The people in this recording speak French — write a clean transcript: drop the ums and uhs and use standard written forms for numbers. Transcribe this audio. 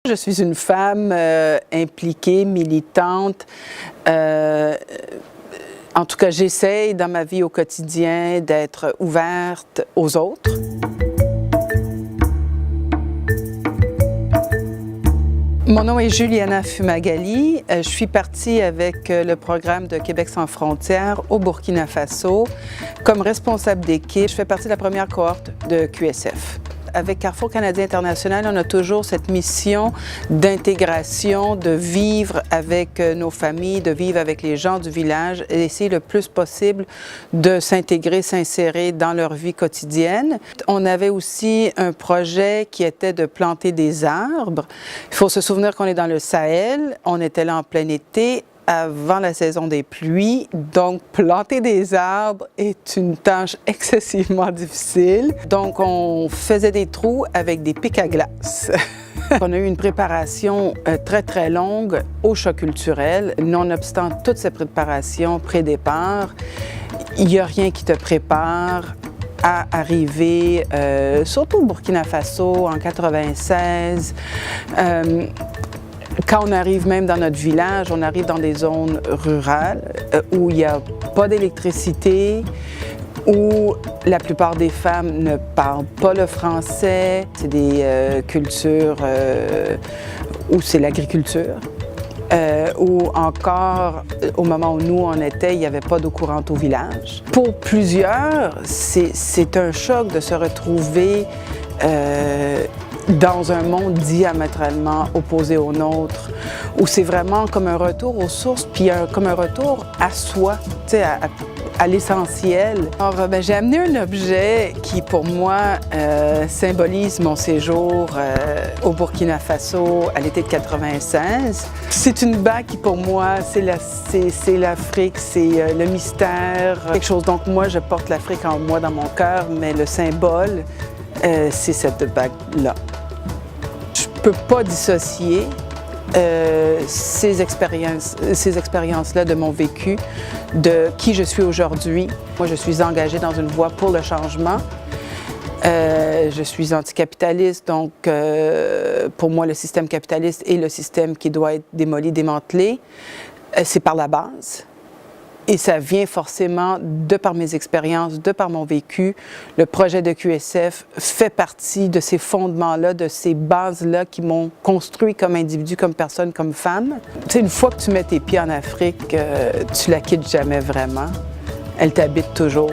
Je suis une femme impliquée, militante. En tout cas, j'essaye dans ma vie au quotidien d'être ouverte aux autres. Mon nom est Juliana Fumagalli. Je suis partie avec le programme de Québec sans frontières au Burkina Faso comme responsable d'équipe. Je fais partie de la première cohorte de QSF. Avec Carrefour Canadien International, on a toujours cette mission d'intégration, de vivre avec nos familles, de vivre avec les gens du village et d'essayer le plus possible de s'intégrer, s'insérer dans leur vie quotidienne. On avait aussi un projet qui était de planter des arbres. Il faut se souvenir qu'on est dans le Sahel, on était là en plein été, avant la saison des pluies, donc planter des arbres est une tâche excessivement difficile. Donc on faisait des trous avec des pics à glace. On a eu une préparation très longue au choc culturel. Nonobstant toute cette préparation pré-départ, il n'y a rien qui te prépare à arriver, surtout au Burkina Faso en 1996. Quand on arrive même dans notre village, on arrive dans des zones rurales où il n'y a pas d'électricité, où la plupart des femmes ne parlent pas le français. C'est des cultures où c'est l'agriculture. Ou encore, au moment où nous on était, il n'y avait pas d'eau courante au village. Pour plusieurs, c'est un choc de se retrouver dans un monde diamétralement opposé au nôtre, où c'est vraiment comme un retour aux sources, puis comme un retour à soi, à l'essentiel. Alors, j'ai amené un objet qui, pour moi, symbolise mon séjour au Burkina Faso à l'été de 1996. C'est une bague qui, pour moi, c'est l'Afrique, c'est le mystère, quelque chose. Donc, moi, je porte l'Afrique en moi, dans mon cœur, mais le symbole, c'est cette bague-là. Je ne peux pas dissocier ces expériences-là de mon vécu, de qui je suis aujourd'hui. Moi, je suis engagée dans une voie pour le changement. Je suis anticapitaliste, donc pour moi, le système capitaliste est le système qui doit être démoli, démantelé. C'est par la base. Et ça vient forcément de par mes expériences, de par mon vécu. Le projet de QSF fait partie de ces fondements-là, de ces bases-là qui m'ont construit comme individu, comme personne, comme femme. Tu sais, une fois que tu mets tes pieds en Afrique, tu la quittes jamais vraiment. Elle t'habite toujours.